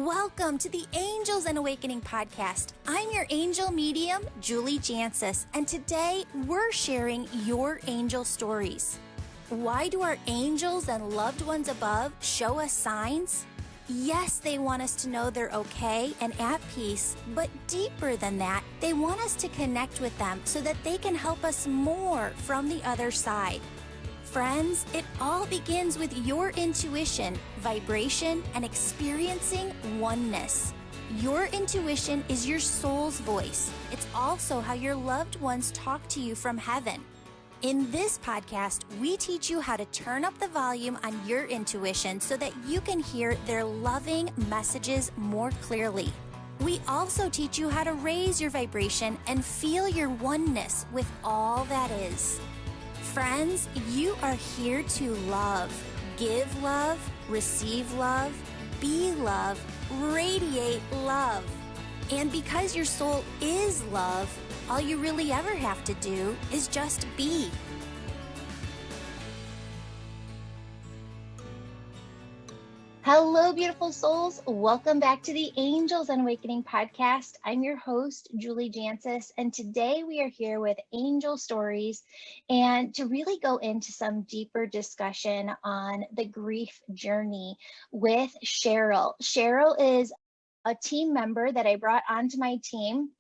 Welcome to the Angels and Awakening podcast. I'm your angel medium, Julie Jancius, and today we're sharing your angel stories. Why do our angels and loved ones above show us signs? Yes, they want us to know they're okay and at peace, but deeper than that, they want us to connect with them so that they can help us more from the other side. Friends, it all begins with your intuition, vibration, and experiencing oneness. Your intuition is your soul's voice. It's also how your loved ones talk to you from heaven. In this podcast, we teach you how to turn up the volume on your intuition so that you can hear their loving messages more clearly. We also teach you how to raise your vibration and feel your oneness with all that is. Friends, you are here to love, give love, receive love, be love, radiate love. And because your soul is love, all you really ever have to do is just be. Hello, beautiful souls. Welcome back to the Angels and Awakening podcast. I'm your host, Julie Jancius, and today we are here with angel stories and to really go into some deeper discussion on the grief journey with Cheryl. Cheryl is a team member that I brought onto my team.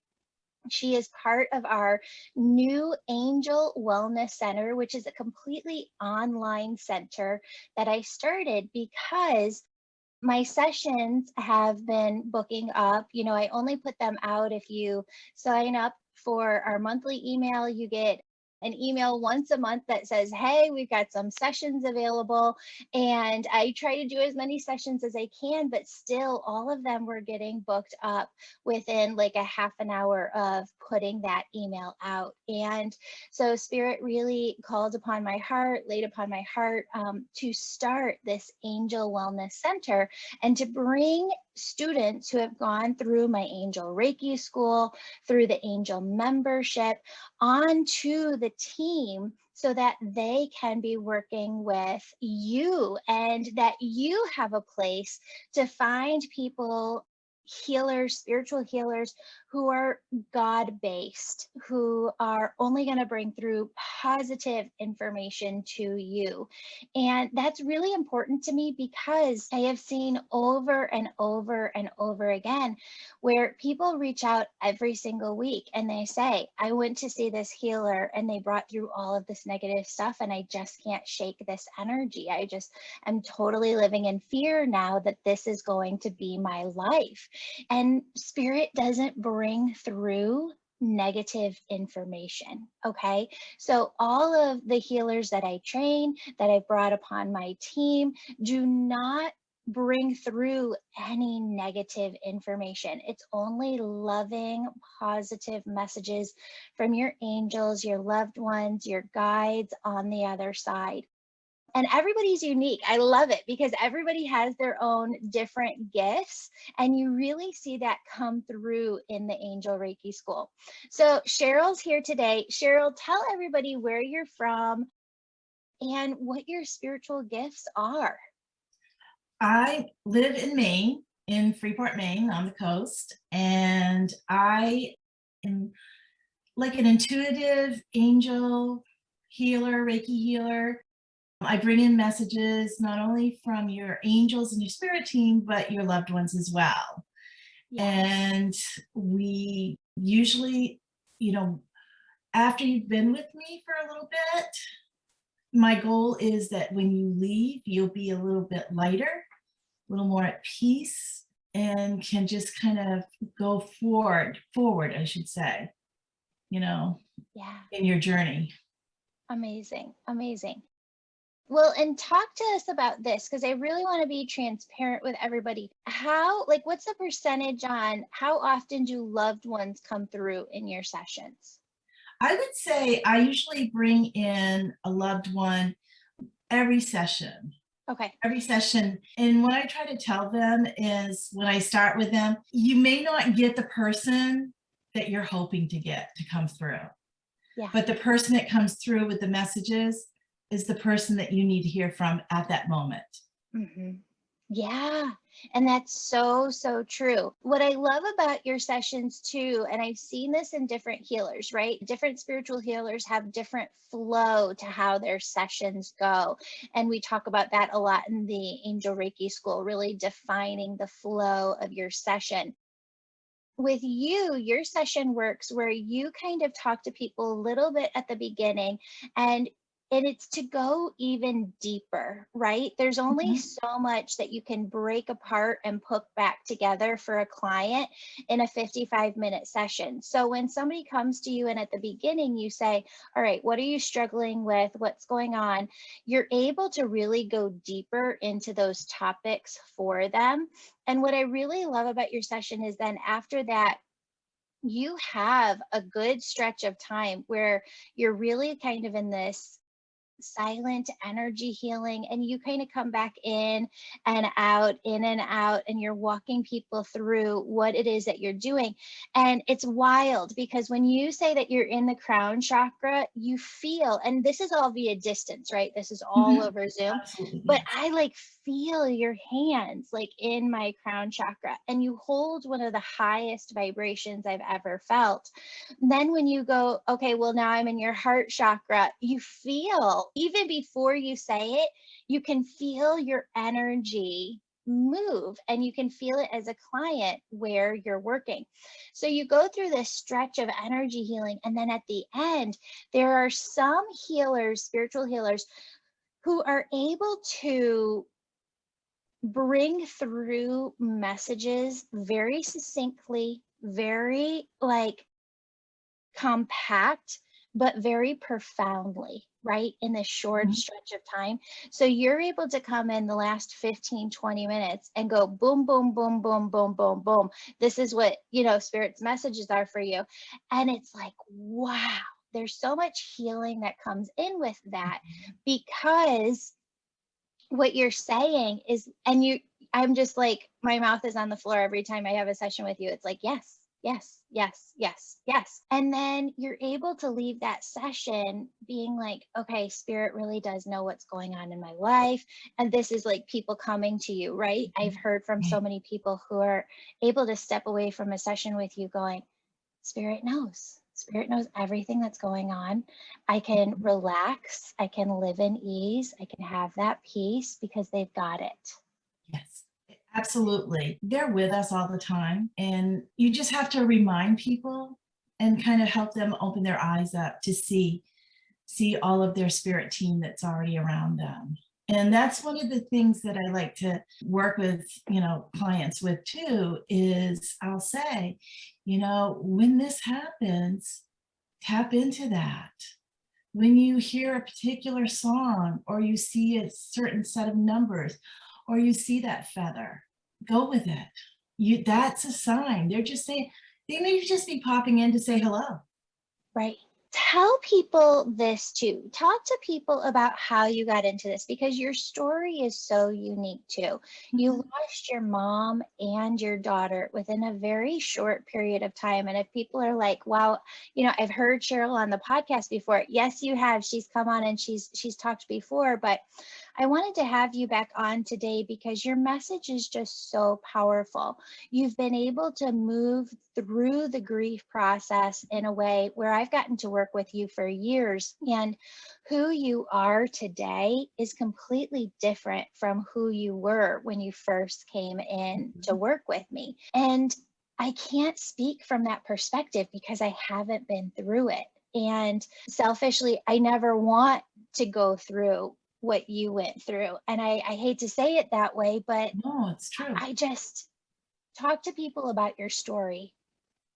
She is part of our new Angel Wellness Center, which is a completely online center that I started because my sessions have been booking up. You know, I only put them out if you sign up for our monthly email. You get an email once a month that says, hey, we've got some sessions available. And I try to do as many sessions as I can, but still all of them were getting booked up within like a half an hour of putting that email out. And so Spirit really called upon my heart, laid upon my heart to start this Angel Wellness Center and to bring students who have gone through my Angel Reiki school, through the Angel membership, onto the team so that they can be working with you and that you have a place to find people, healers, spiritual healers who are God-based, who are only going to bring through positive information to you. And that's really important to me because I have seen over and over and over again where people reach out every single week and they say, I went to see this healer and they brought through all of this negative stuff and I just can't shake this energy. I just am totally living in fear now that this is going to be my life. And Spirit doesn't bring through negative information. Okay. So all of the healers that I train, that I brought upon my team, do not bring through any negative information. It's only loving, positive messages from your angels, your loved ones, your guides on the other side. And everybody's unique. I love it because everybody has their own different gifts, and you really see that come through in the Angel Reiki School. So Cheryl's here today. Cheryl, tell everybody where you're from and what your spiritual gifts are. I live in Maine, in Freeport, Maine, on the coast, and I am like an intuitive angel healer, Reiki healer. I bring in messages not only from your angels and your spirit team, but your loved ones as well. Yes. And we usually, you know, after you've been with me for a little bit, my goal is that when you leave, you'll be a little bit lighter, a little more at peace, and can just kind of go forward, I should say, you know, in your journey. Amazing, amazing. Well, and talk to us about this because I really want to be transparent with everybody. What's the percentage on how often do loved ones come through in your sessions? I would say I usually bring in a loved one every session. Okay. Every session. And what I try to tell them is when I start with them, you may not get the person that you're hoping to get to come through. Yeah. But the person that comes through with the messages is the person that you need to hear from at that moment. Mm-hmm. Yeah. And that's so, so true. What I love about your sessions too, and I've seen this in different healers, right? Different spiritual healers have different flow to how their sessions go. And we talk about that a lot in the Angel Reiki School, really defining the flow of your session. With you, your session works where you kind of talk to people a little bit at the beginning, and it's to go even deeper, right? There's only Mhm. so much that you can break apart and put back together for a client in a 55-minute session. So when somebody comes to you and at the beginning you say, all right, what are you struggling with? What's going on? You're able to really go deeper into those topics for them. And what I really love about your session is then after that, you have a good stretch of time where you're really kind of in this silent energy healing, and you kind of come back and out, in and out, and you're walking people through what it is that you're doing. And it's wild because when you say that you're in the crown chakra, you feel, and this is all via distance, right? This is all Mhm. over Zoom, Absolutely, but yes. I like feel your hands like in my crown chakra, and you hold one of the highest vibrations I've ever felt. Then when you go, okay, well, now I'm in your heart chakra, you feel, even before you say it, you can feel your energy move, and you can feel it as a client where you're working. So you go through this stretch of energy healing. And then at the end, there are some healers, spiritual healers, who are able to bring through messages very succinctly, very like compact, but very profoundly, right? In this short Mhm. stretch of time. So you're able to come in the last 15, 20 minutes and go boom, boom, boom, boom, boom, boom, boom. This is what, Spirit's messages are for you. And it's like, wow, there's so much healing that comes in with that, because what you're saying is, and I'm just like, my mouth is on the floor every time I have a session with you. It's like, yes, yes, yes, yes, yes. And then you're able to leave that session being like, okay, spirit really does know what's going on in my life. And this is like people coming to you, right? I've heard from so Right. many people who are able to step away from a session with you going, Spirit knows. Spirit knows everything that's going on. I can Mhm. relax. I can live in ease. I can have that peace because they've got it. Yes, absolutely. They're with us all the time, and you just have to remind people and kind of help them open their eyes up to see all of their spirit team that's already around them. And that's one of the things that I like to work with, clients with too, is I'll say, when this happens, tap into that. When you hear a particular song, or you see a certain set of numbers, or you see that feather, go with it. That's a sign. They're just saying, they may just be popping in to say hello. Right. Tell people this too. Talk to people about how you got into this, because your story is so unique too. You Mhm. lost your mom and your daughter within a very short period of time. And if people are like, wow, I've heard Cheryl on the podcast before. Yes, you have. She's come on and she's talked before, but I wanted to have you back on today because your message is just so powerful. You've been able to move through the grief process in a way where I've gotten to work with you for years. And who you are today is completely different from who you were when you first came in to Mhm. work with me. And I can't speak from that perspective because I haven't been through it. And selfishly, I never want to go through what you went through. And I hate to say it that way, but No, it's true. I just talk to people about your story.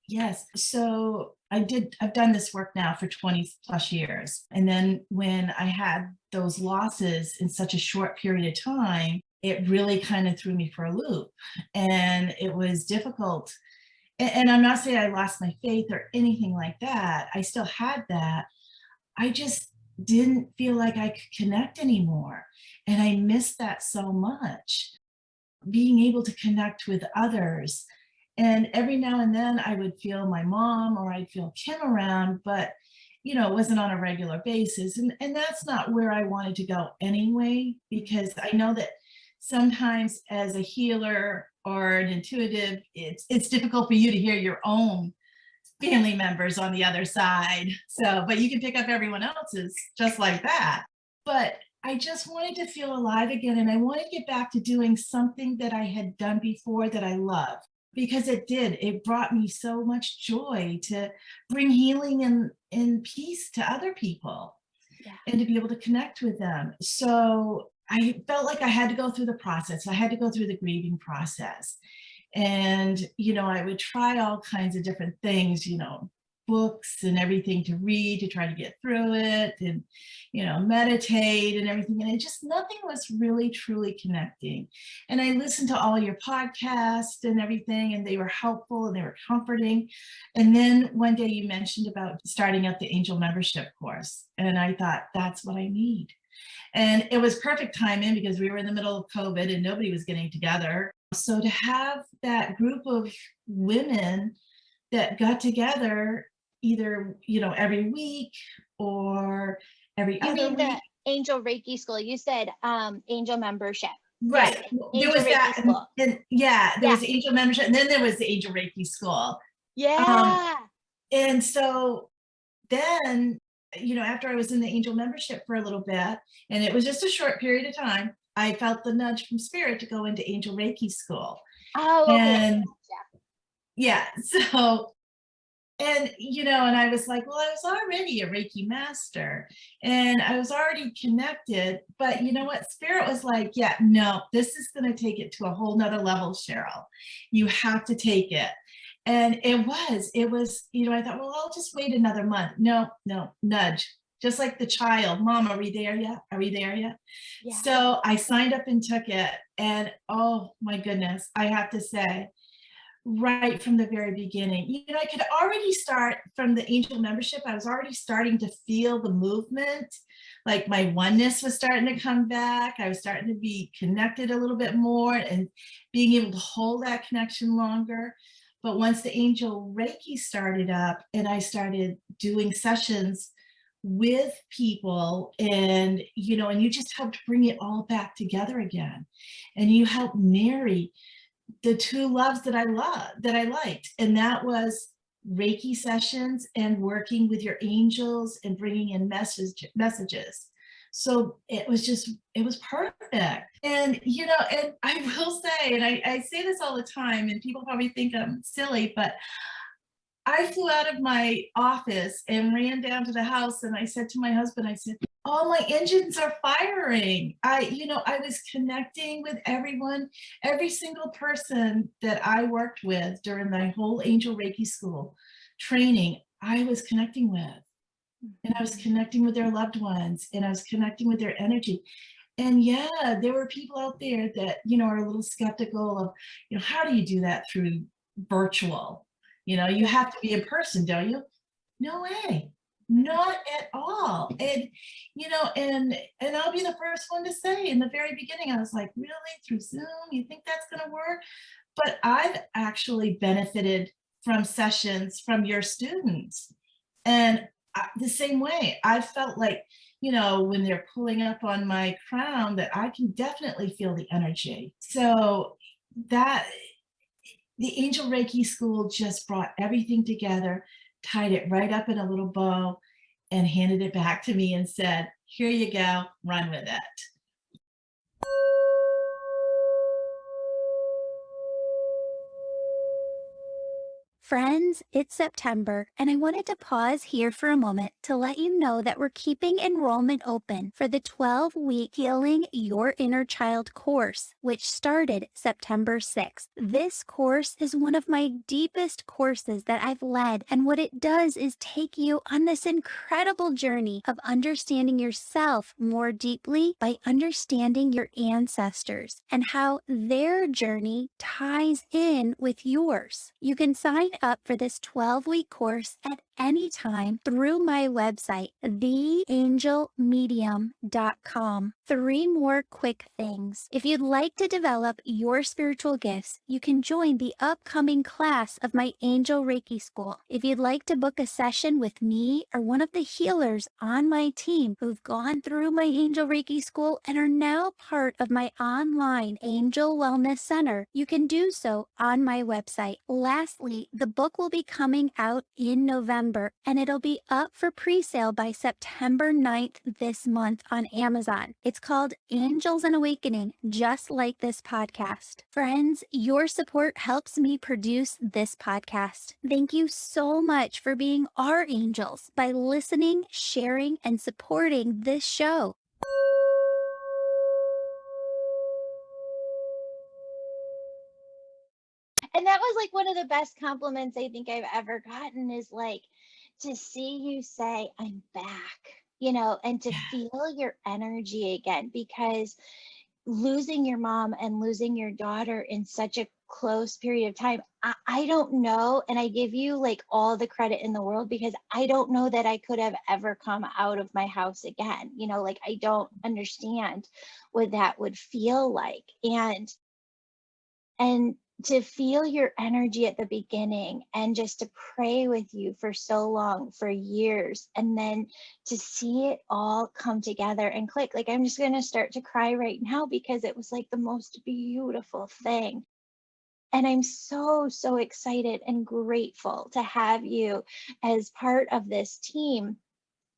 Yes. So I've done this work now for 20 plus years. And then when I had those losses in such a short period of time, it really kind of threw me for a loop. And it was difficult. And I'm not saying I lost my faith or anything like that. I still had that. I just didn't feel like I could connect anymore. And I missed that so much, being able to connect with others. And every now and then I would feel my mom or I'd feel Kim around, but it wasn't on a regular basis. And that's not where I wanted to go anyway, because I know that sometimes as a healer or an intuitive, it's difficult for you to hear your own family members on the other side. So, but you can pick up everyone else's just like that. But I just wanted to feel alive again. And I wanted to get back to doing something that I had done before that I love, because it did. It brought me so much joy to bring healing and peace to other people, Yeah. and to be able to connect with them. So I felt like I had to go through the process. I had to go through the grieving process. And, I would try all kinds of different things, books and everything to read to try to get through it, and, meditate and everything. And it just, nothing was really truly connecting. And I listened to all your podcasts and everything, and they were helpful and they were comforting. And then one day you mentioned about starting up the Angel membership course. And I thought, that's what I need. And it was perfect timing because we were in the middle of COVID and nobody was getting together. So to have that group of women that got together either, every week or every You other mean week. the Angel Reiki School? You said Angel membership. Right. Yes, There Angel was Reiki that. School. And yeah, there Yeah. was the Angel membership, and then there was the Angel Reiki School. Yeah. And so then, after I was in the Angel membership for a little bit, and it was just a short period of time, I felt the nudge from spirit to go into Angel Reiki School. Oh, okay. And Gotcha. yeah, so, and, and I was like, well, I was already a Reiki master and I was already connected, but you know what? Spirit was like, yeah, no, this is going to take it to a whole nother level, Cheryl. You have to take it. And it was, I thought, well, I'll just wait another month. No, nudge. Just like the child, Mom, are we there yet? Are we there yet? Yeah. So I signed up and took it. And oh my goodness, I have to say, right from the very beginning, I could already start from the Angel membership. I was already starting to feel the movement. Like my oneness was starting to come back. I was starting to be connected a little bit more and being able to hold that connection longer. But once the Angel Reiki started up and I started doing sessions with people, and you just helped bring it all back together again, and you helped marry the two loves that I liked, and that was Reiki sessions and working with your angels and bringing in messages. So it was perfect. And and I will say, and I say this all the time, and people probably think I'm silly, but I flew out of my office and ran down to the house, and I said to my husband, I said, all my engines are firing. I was connecting with everyone, every single person that I worked with during my whole Angel Reiki school training, I was connecting with. And I was connecting with their loved ones, and I was connecting with their energy. And yeah, there were people out there that, are a little skeptical of, how do you do that through virtual? You have to be in person, don't you? No way. Not at all. And, and I'll be the first one to say, in the very beginning, I was like, really, through Zoom, you think that's going to work? But I've actually benefited from sessions from your students. And the same way, I felt like, when they're pulling up on my crown, that I can definitely feel the energy. So that the Angel Reiki School just brought everything together, tied it right up in a little bow, and handed it back to me and said, here you go, run with it. Friends, it's September, and I wanted to pause here for a moment to let you know that we're keeping enrollment open for the 12-week Healing Your Inner Child course, which started September 6th. This course is one of my deepest courses that I've led, and what it does is take you on this incredible journey of understanding yourself more deeply by understanding your ancestors and how their journey ties in with yours. You can sign up for this 12-week course at any time through my website, theangelmedium.com. 3 more quick things. If you'd like to develop your spiritual gifts, you can join the upcoming class of my Angel Reiki School. If you'd like to book a session with me or one of the healers on my team who've gone through my Angel Reiki School and are now part of my online Angel Wellness Center, you can do so on my website. Lastly, the book will be coming out in November, and it'll be up for pre-sale by September 9th this month on Amazon. It's called Angels and Awakening, just like this podcast. Friends, your support helps me produce this podcast. Thank you so much for being our angels by listening, sharing, and supporting this show. And that was like one of the best compliments I think I've ever gotten, is like to see you say, I'm back, and to feel your energy again, because losing your mom and losing your daughter in such a close period of time, I don't know. And I give you like all the credit in the world, because I don't know that I could have ever come out of my house again. Like I don't understand what that would feel like. And to feel your energy at the beginning, and just to pray with you for so long, for years, and then to see it all come together and click. Like, I'm just going to start to cry right now, because it was like the most beautiful thing. And I'm so, so excited and grateful to have you as part of this team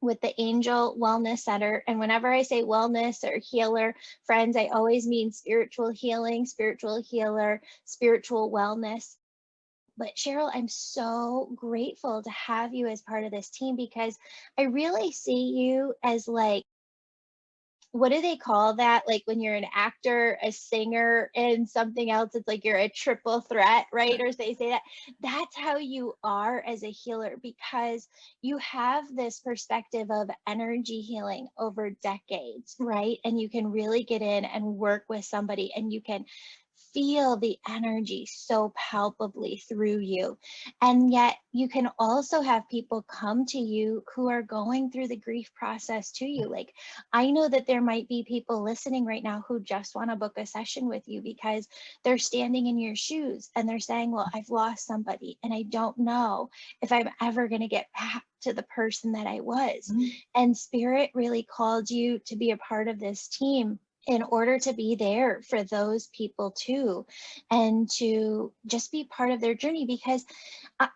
with the Angel Wellness Center. And whenever I say wellness or healer, friends, I always mean spiritual healing, spiritual healer, spiritual wellness. But Cheryl, I'm so grateful to have you as part of this team, because I really see you as like, what do they call that? Like when you're an actor, a singer, and something else, it's like you're a triple threat, right? Or they say that. That's how you are as a healer, because you have this perspective of energy healing over decades, right? And you can really get in and work with somebody, and you can feel the energy so palpably through you. And yet you can also have people come to you who are going through the grief process to you. Like, I know that there might be people listening right now who just want to book a session with you, because they're standing in your shoes and they're saying, well, I've lost somebody and I don't know if I'm ever going to get back to the person that I was. And Spirit really called you to be a part of this team in order to be there for those people too, and to just be part of their journey, because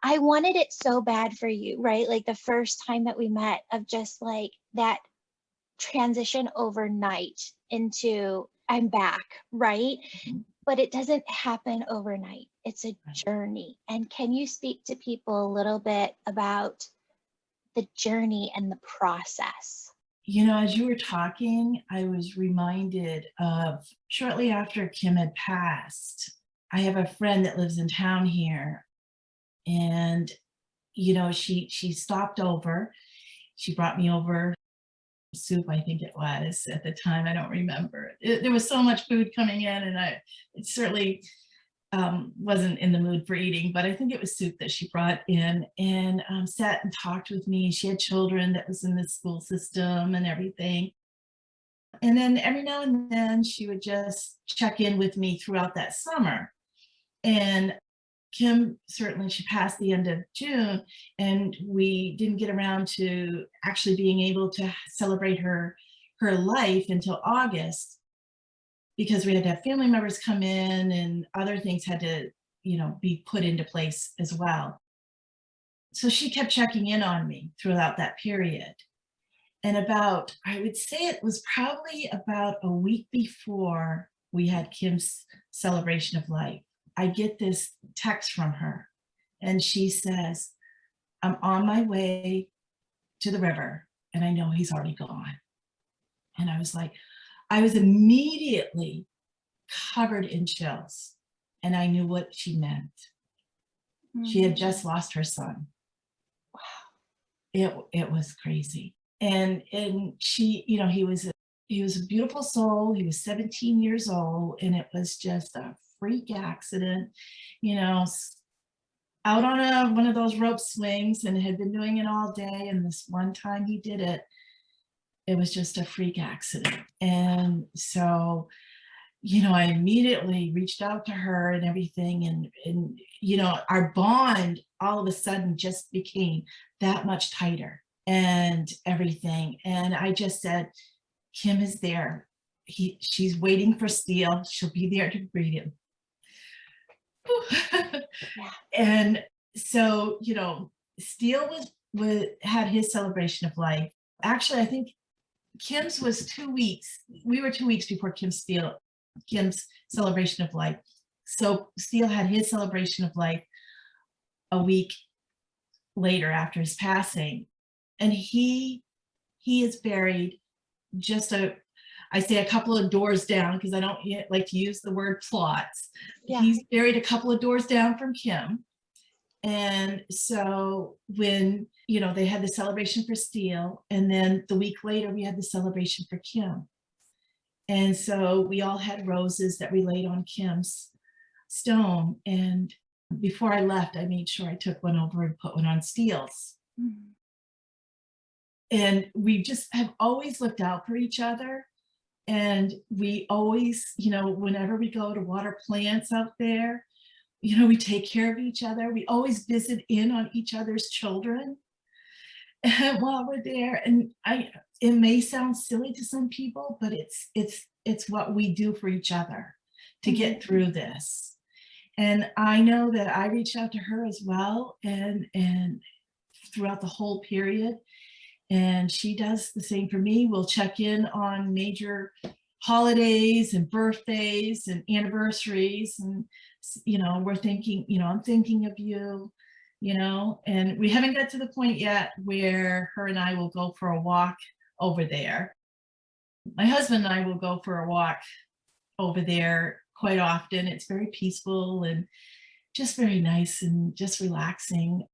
I wanted it so bad for you, right? Like the first time that we met, of just like that transition overnight into I'm back, right? But it doesn't happen overnight. It's a journey. And can you speak to people a little bit about the journey and the process? As you were talking, I was reminded of shortly after Kim had passed, I have a friend that lives in town here, and, she stopped over. She brought me over soup, I think it was at the time. I don't remember. There was so much food coming in, and it certainly wasn't in the mood for eating, but I think it was soup that she brought in, and sat and talked with me. She had children that was in the school system and everything. And then every now and then she would just check in with me throughout that summer. And Kim, certainly she passed the end of June, and we didn't get around to actually being able to celebrate her life until August, because we had to have family members come in and other things had to, be put into place as well. So she kept checking in on me throughout that period. And I would say it was probably about a week before we had Kim's celebration of life, I get this text from her, and she says, I'm on my way to the river, and I know he's already gone. And I was immediately covered in chills, and I knew what she meant. She had just lost her son. Wow. It was crazy. And she, he was a beautiful soul. He was 17 years old, and it was just a freak accident, out on one of those rope swings and had been doing it all day. And this one time he did it, it was just a freak accident. And so, I immediately reached out to her and everything. And our bond all of a sudden just became that much tighter and everything. And I just said, Kim is there. She's waiting for Steele. She'll be there to greet him. Yeah. And so, Steele had his celebration of life. Actually, I think Kim's was 2 weeks. We were 2 weeks before Kim's celebration of life. So Steele had his celebration of life a week later after his passing. And he is buried just I say a couple of doors down, because I don't like to use the word plots. Yeah. He's buried a couple of doors down from Kim. And so when, they had the celebration for Steele, and then the week later we had the celebration for Kim. And so we all had roses that we laid on Kim's stone. And before I left, I made sure I took one over and put one on Steele's. Mm-hmm. And we just have always looked out for each other. And we always, whenever we go to water plants out there, we take care of each other. We always visit in on each other's children while we're there. And it may sound silly to some people, but it's what we do for each other to get through this. And I know that I reached out to her as well, and throughout the whole period. And she does the same for me. We'll check in on major holidays and birthdays and anniversaries. And, we're thinking, I'm thinking of you, and we haven't got to the point yet where her and I will go for a walk over there. My husband and I will go for a walk over there quite often. It's very peaceful and just very nice and just relaxing.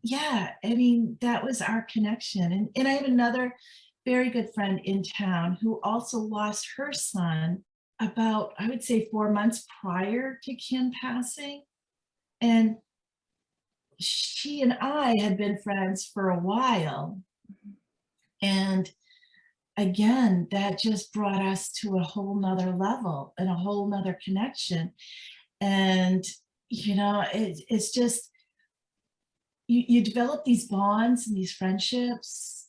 Yeah, that was our connection. And I have another very good friend in town who also lost her son about, I would say, 4 months prior to Kim passing. And she and I had been friends for a while. And again, that just brought us to a whole nother level and a whole nother connection. And, it's just, you develop these bonds and these friendships,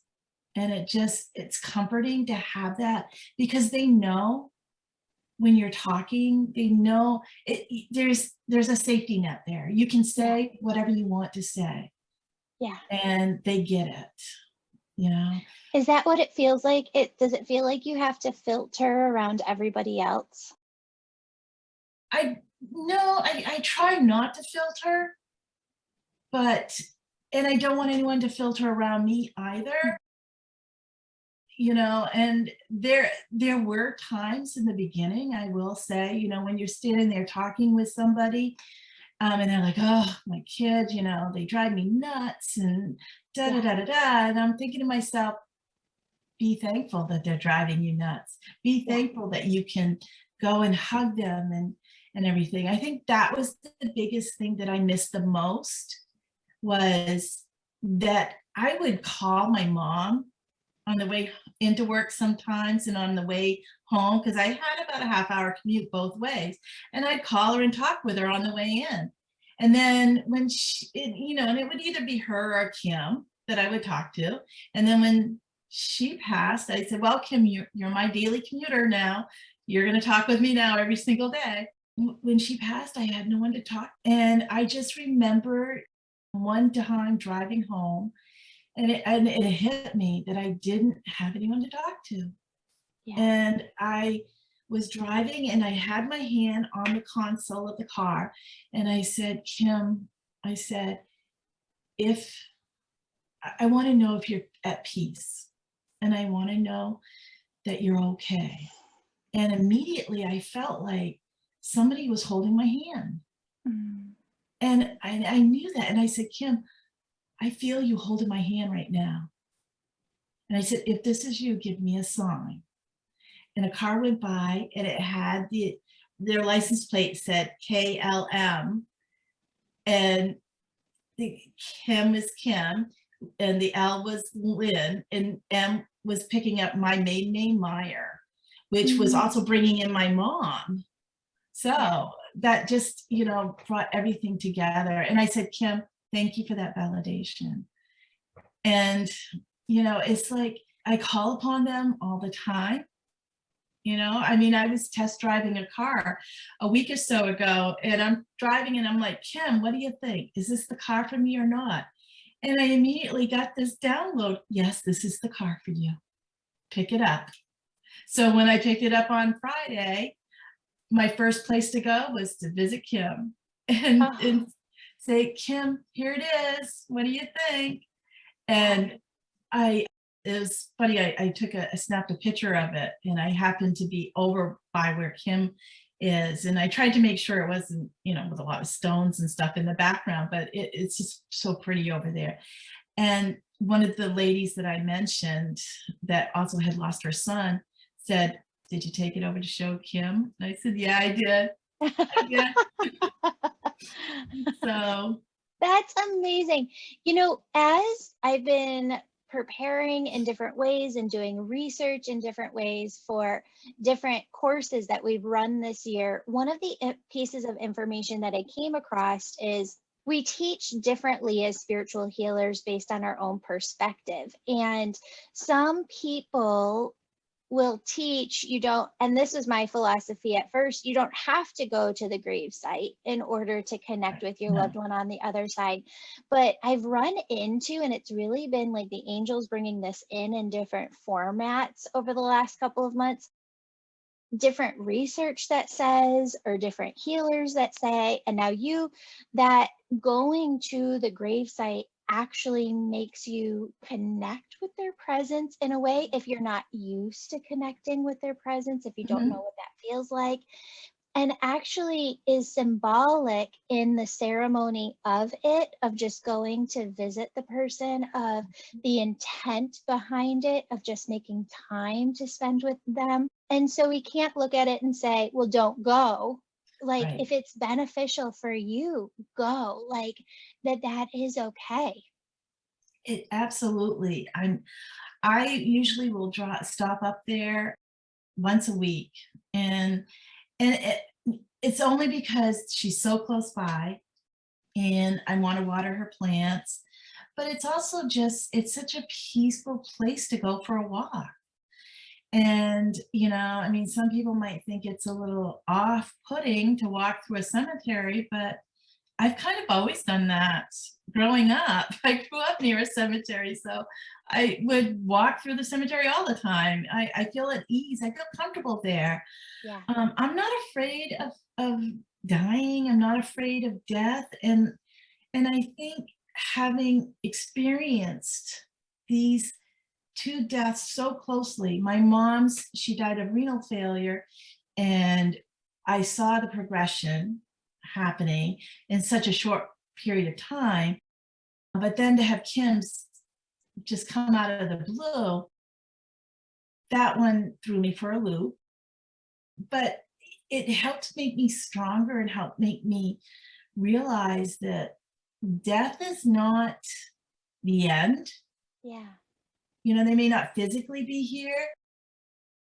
and it's comforting to have that, because they know when you're talking, they know there's a safety net there. You can say whatever you want to say. Yeah. And they get it, Is that what it feels like? Does it feel like you have to filter around everybody else? I try not to filter, and I don't want anyone to filter around me either. And there were times in the beginning, I will say, when you're standing there talking with somebody, and they're like, oh, my kid, they drive me nuts and da da da da da. And I'm thinking to myself, be thankful that they're driving you nuts. Be thankful that you can go and hug them and everything. I think that was the biggest thing that I missed the most, was that I would call my mom on the way into work sometimes and on the way home, because I had about a half-hour commute both ways, and I'd call her and talk with her on the way in. And then when and it would either be her or Kim that I would talk to. And then when she passed, I said, well, Kim, you're my daily commuter now. You're going to talk with me now every single day. When she passed, I had no one to talk. And I just remember one time driving home, and it hit me that I didn't have anyone to talk to. Yeah. And I was driving, and I had my hand on the console of the car, and I said, Kim, I said, if I want to know if you're at peace, and I want to know that you're okay. And immediately I felt like somebody was holding my hand. Mm. And I knew that. And I said, Kim, I feel you holding my hand right now. And I said, if this is you, give me a sign. And a car went by, and it had their license plate said KLM. And the Kim was Kim, and the L was Lynn, and M was picking up my maiden name Meyer, which was also bringing in my mom. So that just, you know, brought everything together. And I said, Kim, thank you for that validation. And, you know, it's like I call upon them all the time. You know, I mean, I was test driving a car a week or so ago, and I'm driving and I'm like, Kim, what do you think? Is this the car for me or not? And I immediately got this download. Yes, this is the car for you. Pick it up. So when I picked it up on Friday, my first place to go was to visit Kim and say, Kim, here it is. What do you think? And it was funny, I took snapped a picture of it, and I happened to be over by where Kim is. And I tried to make sure it wasn't, you know, with a lot of stones and stuff in the background, but it's just so pretty over there. And one of the ladies that I mentioned that also had lost her son said, did you take it over to show Kim? And I said, yeah, I did. Yeah. So That's amazing. You know, as I've been preparing in different ways and doing research in different ways for different courses that we've run this year, one of the pieces of information that I came across is we teach differently as spiritual healers based on our own perspective. And some people will teach you don't, and this was my philosophy at first, you don't have to go to the grave site in order to connect with your loved one on the other side. But I've run into, and it's really been like the angels bringing this in different formats over the last couple of months, different research that says, or different healers that say, and now you, that going to the gravesite actually makes you connect with their presence in a way if you're not used to connecting with their presence, if you don't know what that feels like, and actually is symbolic in the ceremony of it, of just going to visit the person, of the intent behind it, of just making time to spend with them. And so we can't look at it and say, well, don't go. Like, if it's beneficial for you, go. Like, that is okay. It absolutely. I usually will stop up there once a week, and it's only because she's so close by, and I want to water her plants. But it's also just, it's such a peaceful place to go for a walk. And, you know, I mean, some people might think it's a little off-putting to walk through a cemetery, but I've kind of always done that growing up. I grew up near a cemetery, so I would walk through the cemetery all the time. I feel at ease. I feel comfortable there. Yeah. I'm not afraid of dying. I'm not afraid of death. And I think having experienced these two deaths so closely, my mom's, she died of renal failure, and I saw the progression happening in such a short period of time. But then to have Kim's just come out of the blue, that one threw me for a loop. But it helped make me stronger and helped make me realize that death is not the end. Yeah. You know, they may not physically be here.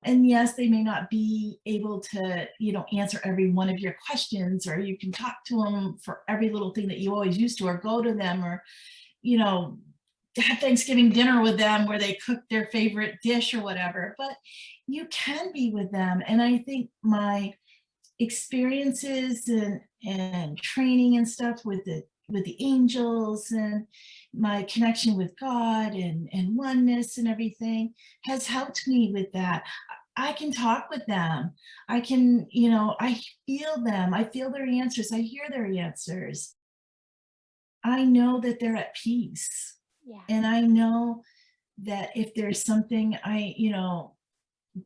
And yes, they may not be able to, you know, answer every one of your questions, or you can talk to them for every little thing that you always used to, or go to them, or, you know, have Thanksgiving dinner with them where they cook their favorite dish or whatever, but you can be with them. And I think my experiences and training and stuff with the angels, and my connection with God and oneness and everything has helped me with that. I can talk with them. I can, you know, I feel them. I feel their answers. I hear their answers. I know that they're at peace. Yeah. And I know that if there's something you know,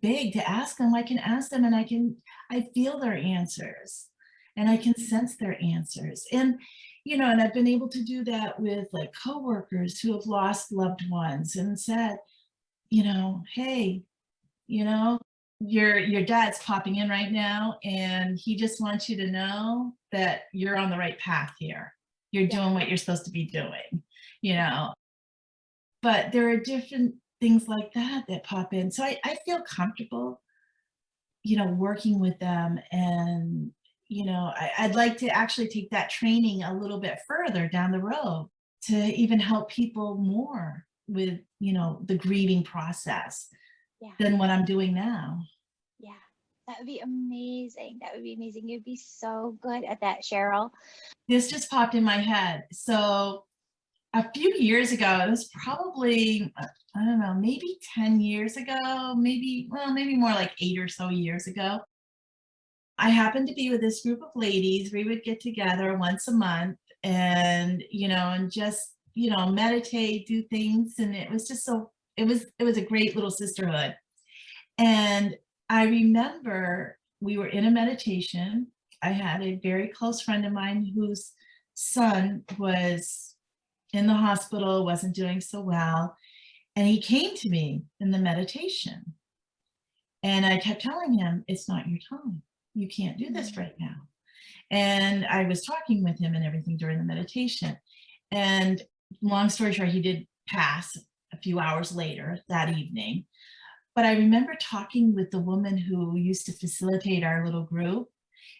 big to ask them, I can ask them, and I feel their answers, and I can sense their answers. And, you know, and I've been able to do that with like coworkers who have lost loved ones, and said, you know, hey, you know, your dad's popping in right now, and he just wants you to know that you're on the right path here. you're doing what you're supposed to be doing, you know. But there are different things like that that pop in. So I feel comfortable, you know, working with them. And, you know, I'd like to actually take that training a little bit further down the road to even help people more with, you know, the grieving process than what I'm doing now. Yeah, that would be amazing. That would be amazing. You'd be so good at that, Cheryl. This just popped in my head. So a few years ago, it was probably, I don't know, maybe 10 years ago, maybe more like 8 or so years ago. I happened to be with this group of ladies. We would get together once a month and, you know, and just, you know, meditate, do things. And it was just so, it was a great little sisterhood. And I remember we were in a meditation. I had a very close friend of mine whose son was in the hospital, wasn't doing so well. And he came to me in the meditation. And I kept telling him, it's not your time. You can't do this right now. And I was talking with him and everything during the meditation. And long story short, he did pass a few hours later that evening. But I remember talking with the woman who used to facilitate our little group.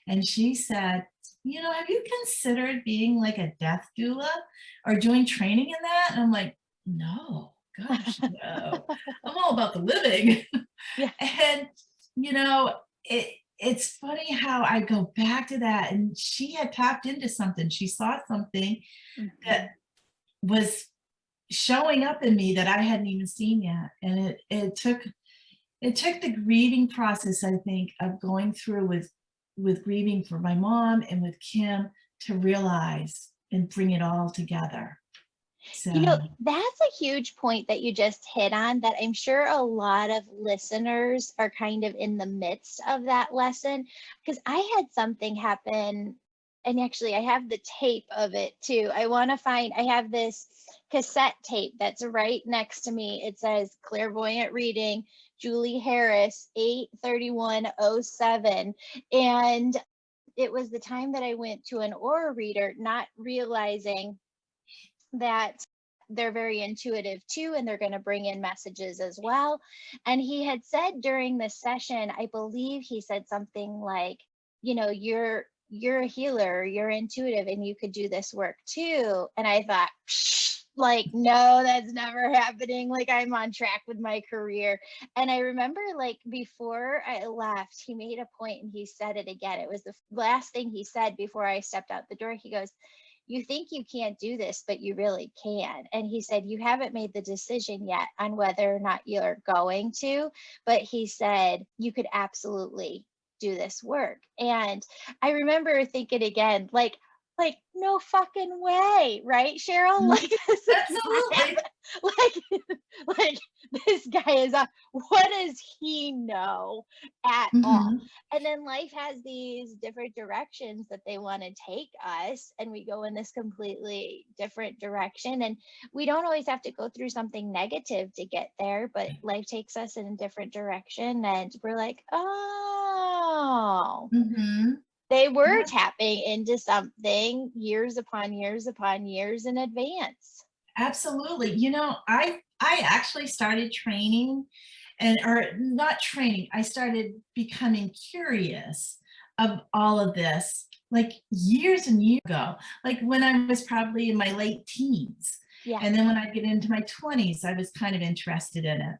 And she said, you know, have you considered being like a death doula or doing training in that? And I'm like, no, gosh, no. I'm all about the living. Yeah. And, you know, it's funny how I go back to that. And she had tapped into something. She saw something that was showing up in me that I hadn't even seen yet. And it took the grieving process, I think, of going through with grieving for my mom and with Kim to realize and bring it all together. So, you know, that's a huge point that you just hit on that I'm sure a lot of listeners are kind of in the midst of that lesson, because I had something happen, and actually I have the tape of it too. I have this cassette tape that's right next to me. It says clairvoyant reading, Julie Harris, 8/31/07. And it was the time that I went to an aura reader, not realizing that they're very intuitive too, and they're going to bring in messages as well. And he had said during the session, I believe he said something like, you know, you're a healer, you're intuitive, and you could do this work too. And I thought, like, no, that's never happening. Like, I'm on track with my career. And I remember, like, before I left, he made a point and he said it again. It was the last thing he said before I stepped out the door. He goes, you think you can't do this, but you really can. And he said, you haven't made the decision yet on whether or not you're going to, but he said, you could absolutely do this work. And I remember thinking again, like, no fucking way, right, Cheryl? Like, this is absolutely. like this guy is what does he know at all? And then life has these different directions that they want to take us, and we go in this completely different direction. And we don't always have to go through something negative to get there, but life takes us in a different direction, and we're like, oh, they were tapping into something years upon years upon years in advance. Absolutely. You know, I actually started training or not training. I started becoming curious of all of this like years and years ago, like when I was probably in my late teens. Yeah. And then when I get into my 20s, I was kind of interested in it.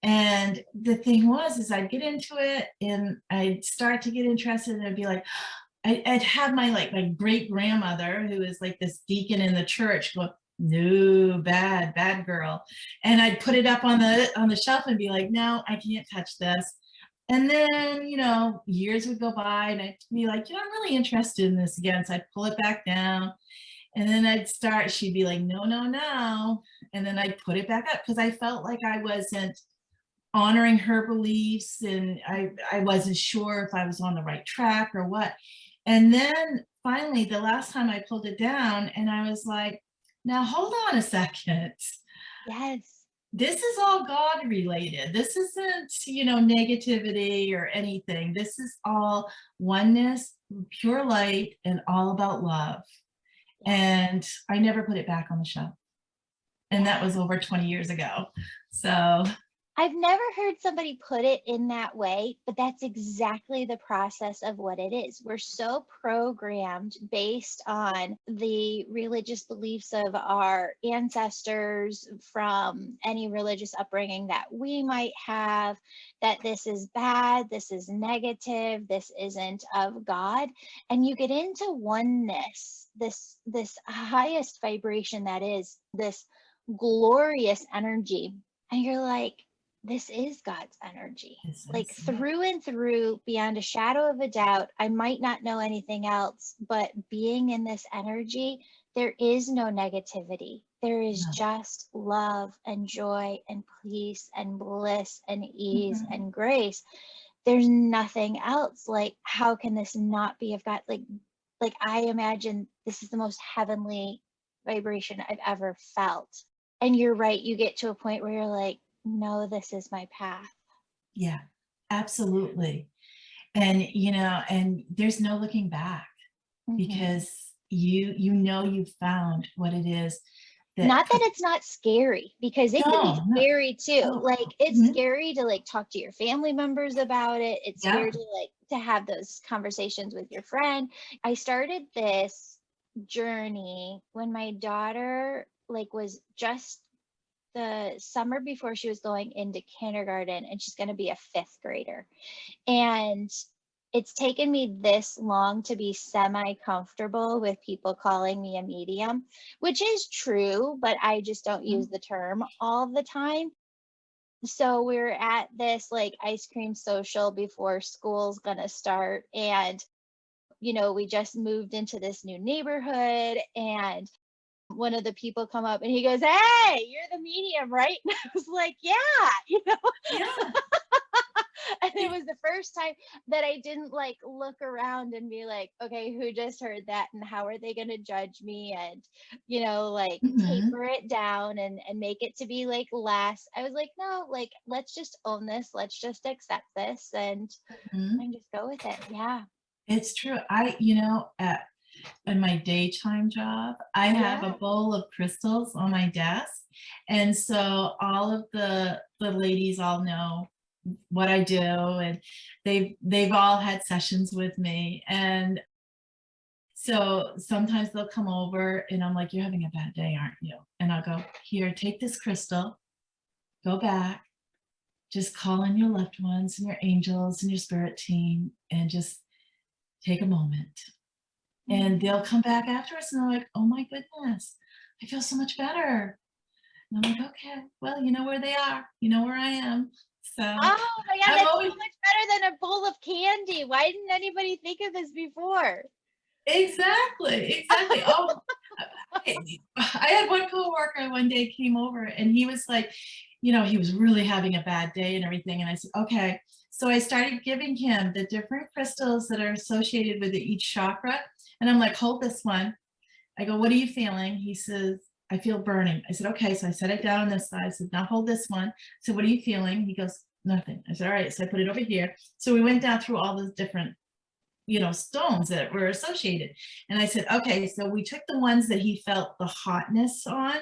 And the thing was, is I'd get into it and I'd start to get interested and I'd be like, I'd have my great grandmother who is like this deacon in the church go, no, bad girl. And I'd put it up on the shelf and be like, no, I can't touch this. And then, you know, years would go by and I'd be like, you know, I'm really interested in this again. So I'd pull it back down and then she'd be like, no. And then I'd put it back up because I felt like I wasn't honoring her beliefs and I wasn't sure if I was on the right track or what. And then finally, the last time I pulled it down and I was like, now hold on a second. Yes. This is all God related. This isn't, you know, negativity or anything. This is all oneness, pure light, and all about love. And I never put it back on the shelf. And that was over 20 years ago. So I've never heard somebody put it in that way, but that's exactly the process of what it is. We're so programmed based on the religious beliefs of our ancestors from any religious upbringing that we might have, that this is bad, this is negative, this isn't of God. And you get into oneness, this highest vibration that is this glorious energy. And you're like, this is God's energy, like through and through, beyond a shadow of a doubt. I might not know anything else, but being in this energy, there is no negativity. There is just love and joy and peace and bliss and ease and grace. There's nothing else. Like, how can this not be of God? Like I imagine this is the most heavenly vibration I've ever felt. And you're right, you get to a point where you're like, no, this is my path. Yeah, absolutely. And, you know, and there's no looking back because you've found what it is. Not that it's not scary, because it can be scary too. Like it's scary to like talk to your family members about it. It's scary to like to have those conversations with your friend. I started this journey when my daughter like was just the summer before she was going into kindergarten, and she's going to be a 5th grader. And it's taken me this long to be semi-comfortable with people calling me a medium, which is true, but I just don't use the term all the time. So we're at this like ice cream social before school's going to start. And, you know, we just moved into this new neighborhood, and one of the people come up and he goes, "Hey, you're the medium, right?" And I was like, "Yeah," you know. Yeah. And it was the first time that I didn't like look around and be like, okay, who just heard that and how are they going to judge me, and you know, like taper it down and make it to be like less. I was like, no, like let's just own this, let's just accept this and just go with it. Yeah, it's true. You know, in my daytime job, I have a bowl of crystals on my desk. And so all of the ladies all know what I do, and they've all had sessions with me. And so sometimes they'll come over and I'm like, "You're having a bad day, aren't you?" And I'll go, "Here, take this crystal, go back, just call in your loved ones and your angels and your spirit team and just take a moment." And they'll come back afterwards and they're like, "Oh my goodness, I feel so much better." And I'm like, "Okay, well, you know where they are, you know where I am." So oh my God, I'm that's always so much better than a bowl of candy. Why didn't anybody think of this before? exactly. Oh, I had one coworker one day came over and he was like, you know, he was really having a bad day and everything. And I said, okay. So I started giving him the different crystals that are associated with each chakra. And I'm like, "Hold this one." I go, "What are you feeling?" He says, "I feel burning." I said, "Okay." So I set it down on this side. I said, "Now hold this one." So "What are you feeling?" He goes, "Nothing." I said, "All right." So I put it over here. So we went down through all the different, you know, stones that were associated. And I said, "Okay." So we took the ones that he felt the hotness on.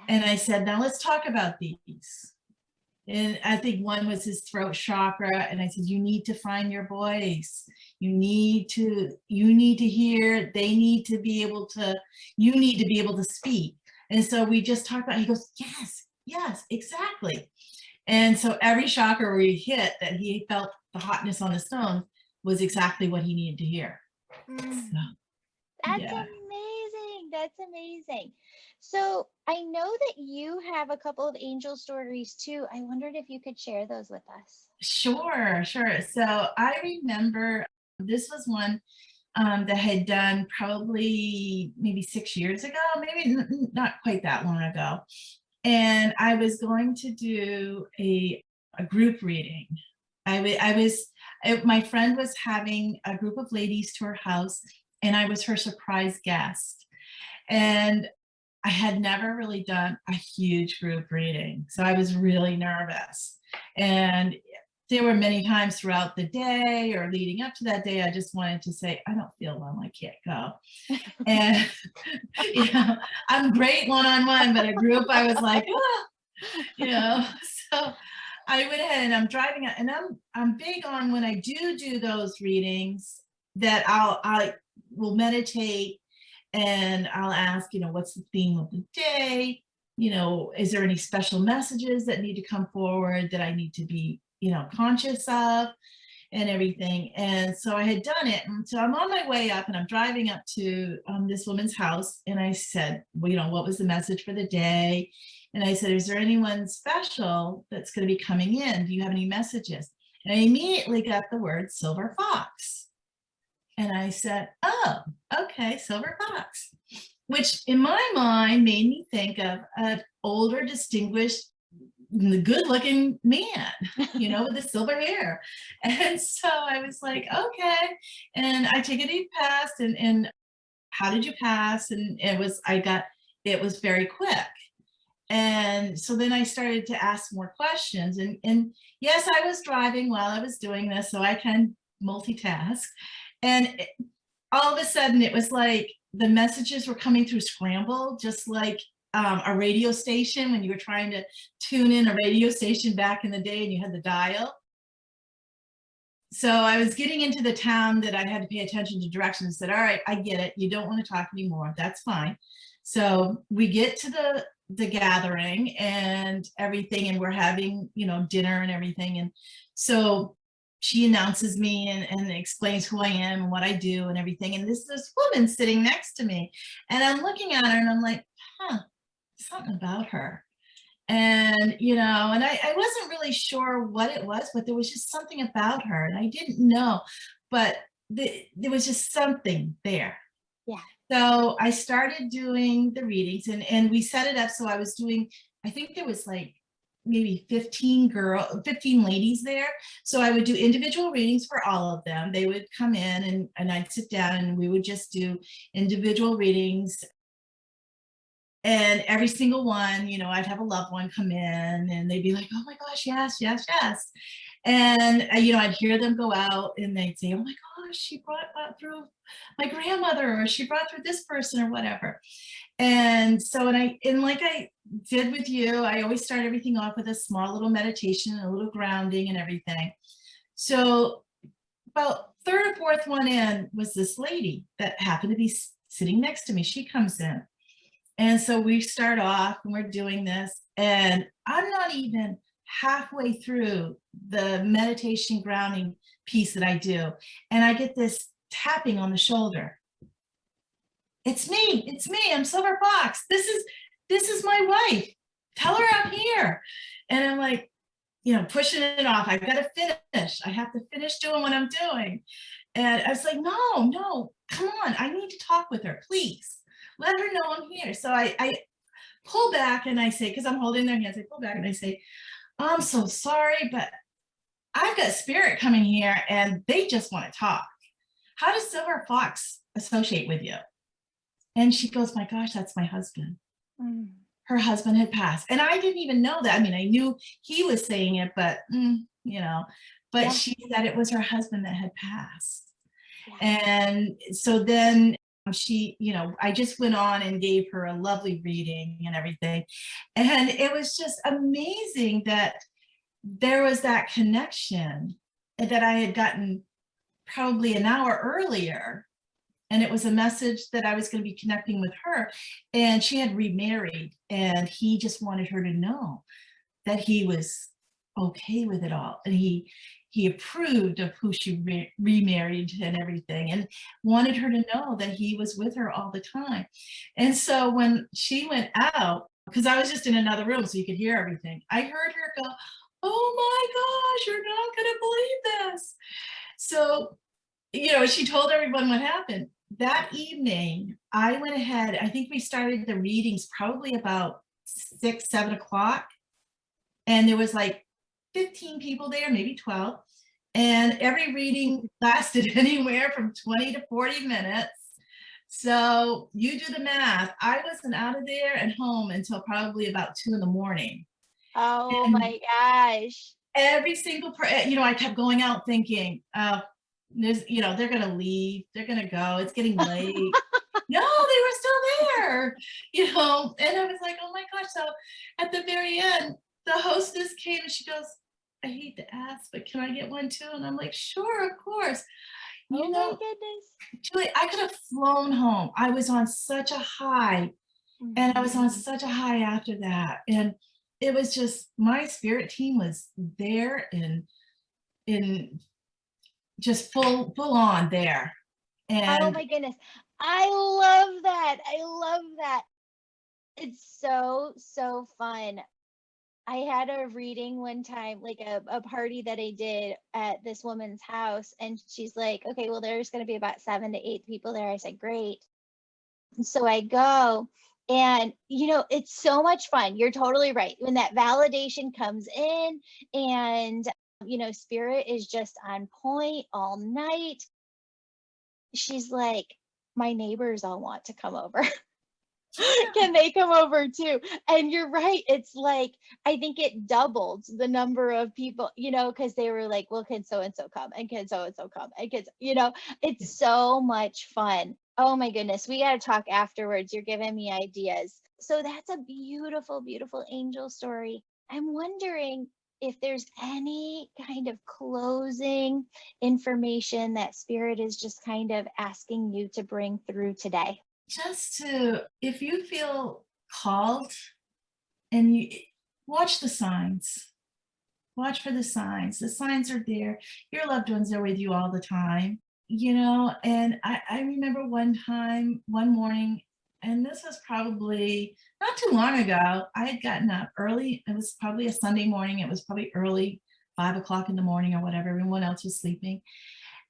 And I said, "Now let's talk about these." And I think one was his throat chakra. And I said, "You need to find your voice. You need to hear, they need to be able to, you need to be able to speak." And so we just talked about, he goes, yes, exactly. And so every chakra we hit that he felt the hotness on the stone was exactly what he needed to hear. So, That's yeah. amazing. That's amazing. So I know that you have a couple of angel stories too. I wondered if you could share those with us. Sure. So I remember this was one that I had done probably maybe 6 years ago, maybe not quite that long ago. And I was going to do a group reading. My friend was having a group of ladies to her house, and I was her surprise guest. And I had never really done a huge group reading, so I was really nervous. And there were many times throughout the day or leading up to that day, I just wanted to say, I don't feel well, I can't go. And, you know, I'm great one-on-one, but I grew up, I was like, oh, you know, so I went ahead and I'm driving out, and I'm big on when I do those readings that I will meditate and I'll ask, you know, what's the theme of the day? You know, is there any special messages that need to come forward that I need to be, you know, conscious of and everything? And so I had done it. And so I'm on my way up and I'm driving up to this woman's house. And I said, well, you know, what was the message for the day? And I said, is there anyone special that's going to be coming in? Do you have any messages? And I immediately got the word silver fox. And I said, oh, okay, silver fox, which in my mind made me think of an older, distinguished, good-looking man, you know, with the silver hair. And so I was like, okay. And I take a deep pass, and how did you pass? And it was very quick. And so then I started to ask more questions. And yes, I was driving while I was doing this, so I can multitask. And all of a sudden, it was like the messages were coming through scrambled, just like a radio station when you were trying to tune in a radio station back in the day and you had the dial. So I was getting into the town that I had to pay attention to directions and said, all right, I get it. You don't want to talk anymore. That's fine. So we get to the gathering and everything, and we're having, you know, dinner and everything. And so she announces me and explains who I am and what I do and everything. And this woman sitting next to me, and I'm looking at her and I'm like, huh, something about her. And, you know, and I wasn't really sure what it was, but there was just something about her, and I didn't know, but there was just something there. Yeah. So I started doing the readings, and we set it up. So I was doing, I think there was like maybe 15 ladies there. So I would do individual readings for all of them. They would come in and I'd sit down and we would just do individual readings. And every single one, you know, I'd have a loved one come in and they'd be like, oh my gosh, yes, yes, yes. And, you know, I'd hear them go out and they'd say, oh my gosh, she brought through my grandmother, or she brought through this person or whatever. And so, and like I did with you, I always start everything off with a small little meditation, a little grounding and everything. So about third or fourth one in was this lady that happened to be sitting next to me. She comes in. And so we start off and we're doing this, and I'm not even halfway through the meditation grounding piece that I do. And I get this tapping on the shoulder. It's me, I'm Silver Fox. This is my wife. Tell her I'm here. And I'm like, you know, pushing it off. I've got to finish. I have to finish doing what I'm doing. And I was like, no, come on. I need to talk with her, please. Let her know I'm here. So I pull back and I say, because I'm holding their hands, I pull back and I say, I'm so sorry, but I've got spirit coming here and they just want to talk. How does Silver Fox associate with you? And she goes, my gosh, that's my husband. Mm. Her husband had passed. And I didn't even know that. I mean, I knew he was saying it, but, you know, but yeah. She said it was her husband that had passed. Yeah. And so then she, you know, I just went on and gave her a lovely reading and everything. And it was just amazing that there was that connection that I had gotten probably an hour earlier. And it was a message that I was going to be connecting with her. And she had remarried, and he just wanted her to know that he was okay with it all. And he approved of who she remarried and everything, and wanted her to know that he was with her all the time. And so when she went out, because I was just in another room so you could hear everything, I heard her go, oh my gosh, you're not going to believe this. So, you know, she told everyone what happened. That evening, I went ahead, I think we started the readings probably about 6, 7 o'clock. And there was like 15 people there, maybe 12. And every reading lasted anywhere from 20 to 40 minutes. So you do the math. I wasn't out of there and home until probably about 2 in the morning. Oh my gosh. every single I kept going out thinking, there's, they're going to leave. They're going to go. It's getting late. No, they were still there, and I was like, oh my gosh. So at the very end, the hostess came and she goes, I hate to ask, but can I get one too? And I'm like, sure, of course. Oh my goodness. Julie, I could have flown home. I was on such a high, and I was on such a high after that. And it was just, my spirit team was there in just full on there. And oh my goodness. I love that. I love that. It's so fun. I had a reading one time, like a party that I did at this woman's house. And she's like, okay, well, there's going to be about 7 to 8 people there. I said, great. So I go, and it's so much fun. You're totally right. When that validation comes in, and spirit is just on point all night. She's like, my neighbors all want to come over. Can they come over too? And you're right. It's like, I think it doubled the number of people, because they were like, well, can so-and-so come? And can so-and-so come? And can, it's so much fun. Oh my goodness. We got to talk afterwards. You're giving me ideas. So that's a beautiful, beautiful angel story. I'm wondering if there's any kind of closing information that spirit is just kind of asking you to bring through today. Just if you feel called, and you watch the signs, watch for the signs. The signs are there. Your loved ones are with you all the time, and I remember one morning, and this was probably not too long ago. I had gotten up early. It was probably a Sunday morning. It was probably early, 5 o'clock in the morning or whatever. Everyone else was sleeping.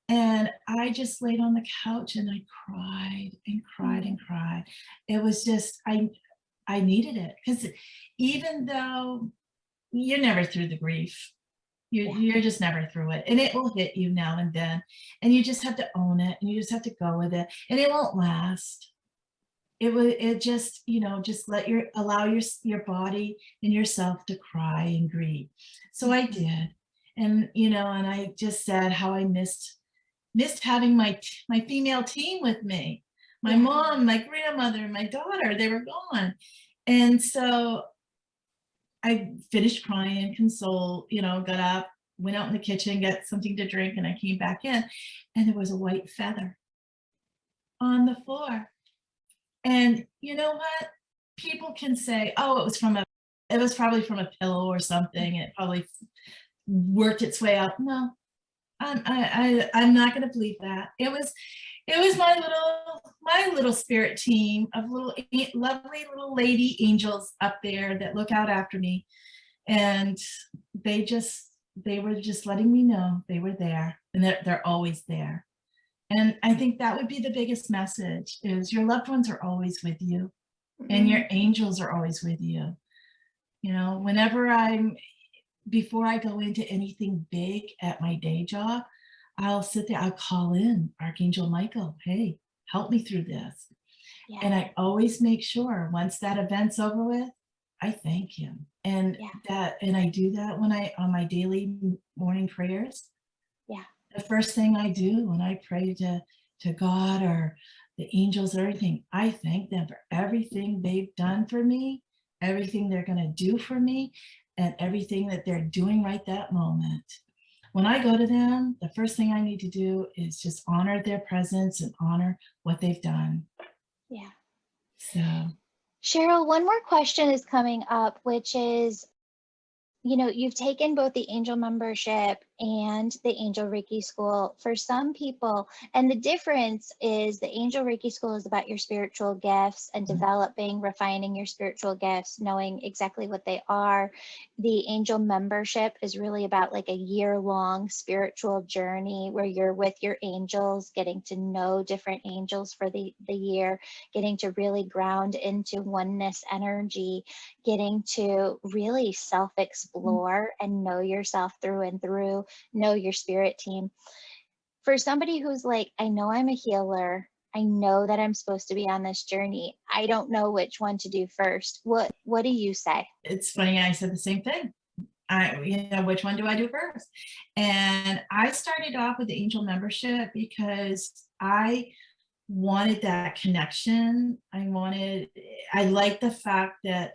And I just laid on the couch and I cried and cried and cried. It was just, I needed it, because even though you're never through the grief, you're just never through it, and it will hit you now and then, and you just have to own it, and you just have to go with it, and it won't last. It just, just allow your body and yourself to cry and grieve. So I did. And, and I just said how I missed having my female team with me, my mom, my grandmother, my daughter. They were gone. And so I finished crying, consoled, got up, went out in the kitchen, got something to drink, and I came back in, and there was a white feather on the floor. And you know what? People can say, oh, it was probably from a pillow or something. It probably worked its way out. No, I'm not going to believe that. It was my little spirit team of lovely little lady angels up there that look out after me, and they were just letting me know they were there, and they're always there. And I think that would be the biggest message, is your loved ones are always with you, and your angels are always with you. Whenever before I go into anything big at my day job, I'll sit there, I'll call in Archangel Michael, hey, help me through this. Yeah. And I always make sure once that event's over with, I thank him. And I do that when on my daily morning prayers. Yeah. The first thing I do when I pray to God or the angels or everything, I thank them for everything they've done for me, everything they're going to do for me, and everything that they're doing right that moment. When I go to them, the first thing I need to do is just honor their presence and honor what they've done. Yeah. So, Cheryl, one more question is coming up, which is, you've taken both the angel membership and the angel Reiki school for some people. And the difference is the angel Reiki school is about your spiritual gifts and developing, refining your spiritual gifts, knowing exactly what they are. The angel membership is really about like a year-long spiritual journey where you're with your angels, getting to know different angels for the year, getting to really ground into oneness energy, getting to really self-explore and know yourself through and through, know your spirit team. For somebody who's like, I know I'm a healer, I know that I'm supposed to be on this journey, I don't know which one to do first, what do you say? It's funny, I said the same thing. which one do I do first? And I started off with the angel membership because I wanted that connection. I liked the fact that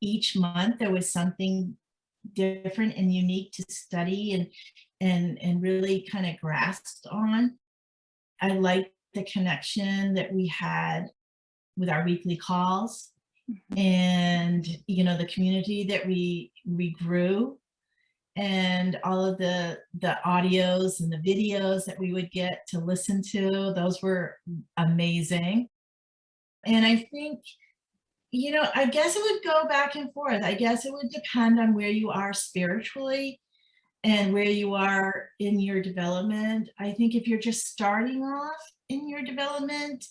each month there was something different and unique to study and really kind of grasp on. I liked the connection that we had with our weekly calls, and the community that we grew, and all of the audios and the videos that we would get to listen to. Those were amazing. And I think, I guess it would go back and forth. I guess it would depend on where you are spiritually and where you are in your development. I think if you're just starting off in your development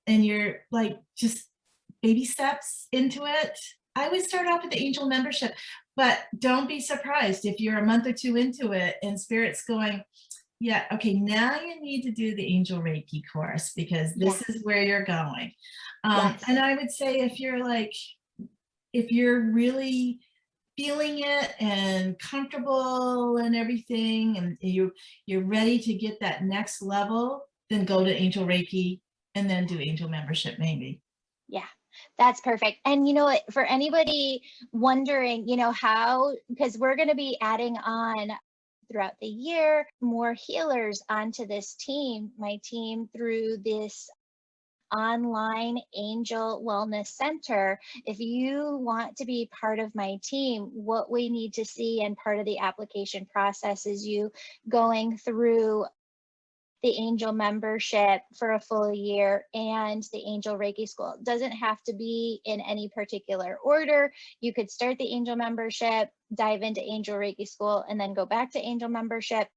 and you're like just baby steps into it, I would start off with the angel membership. But don't be surprised if you're a month or two into it and spirit's going, yeah, okay, now you need to do the angel Reiki course because this is where you're going. And I would say if you're really feeling it and comfortable and everything, and you're ready to get that next level, then go to angel Reiki and then do angel membership maybe. Yeah, that's perfect. And for anybody wondering, how, because we're going to be adding on throughout the year more healers onto this team, my team, through this online Angel Wellness Center. If you want to be part of my team, what we need to see, and part of the application process, is you going through the angel membership for a full year and the angel Reiki school. It doesn't have to be in any particular order. You could start the angel membership, dive into angel Reiki school, and then go back to angel membership.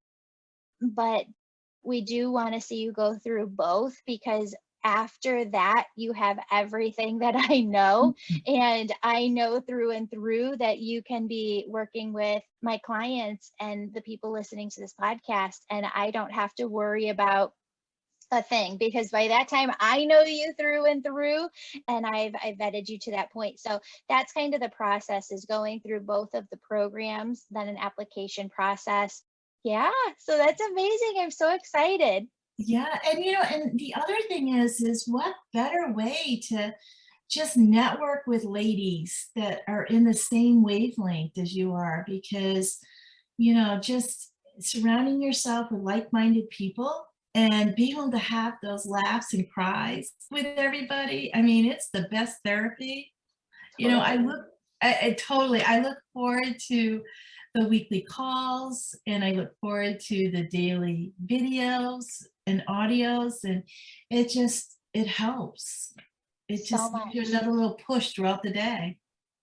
But we do want to see you go through both, because after that, you have everything that I know. And I know through and through that you can be working with my clients and the people listening to this podcast. And I don't have to worry about a thing, because by that time I know you through and through, and I've vetted you to that point. So that's kind of the process, is going through both of the programs, then an application process. Yeah. So that's amazing. I'm so excited. Yeah, and the other thing is what better way to just network with ladies that are in the same wavelength as you are, because just surrounding yourself with like-minded people and being able to have those laughs and cries with everybody. I mean, it's the best therapy. I look forward to the weekly calls, and I look forward to the daily videos and audios, and it helps. It So just much. gives you another little push throughout the day.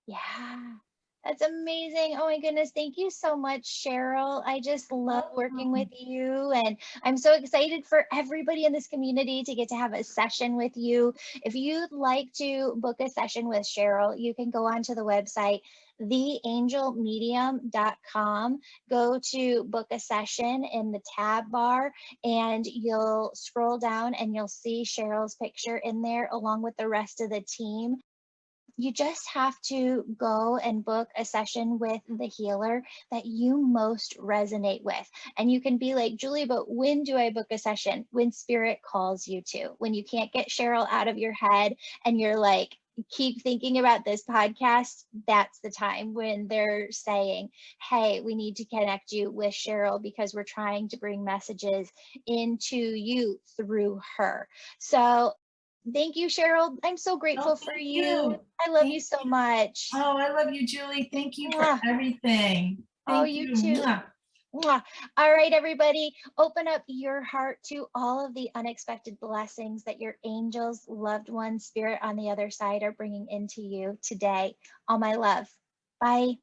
Yeah, that's amazing. Oh my goodness. Thank you so much, Cheryl. I just love working with you. And I'm so excited for everybody in this community to get to have a session with you. If you'd like to book a session with Cheryl, you can go onto the website, theangelmedium.com. Go to book a session in the tab bar, and you'll scroll down and you'll see Cheryl's picture in there along with the rest of the team. You just have to go and book a session with the healer that you most resonate with. And you can be like, Julie, but when do I book a session? When spirit calls you to, when you can't get Cheryl out of your head and you're like, keep thinking about this podcast, that's the time when they're saying, hey, we need to connect you with Cheryl because we're trying to bring messages into you through her. So thank you, Cheryl. I'm so grateful for you. I love you so much. Oh, I love you, Julie. Thank you for everything. Oh, Thank you you. too. Mwah. All right, everybody, open up your heart to all of the unexpected blessings that your angels, loved ones, spirit on the other side are bringing into you today. All my love. Bye.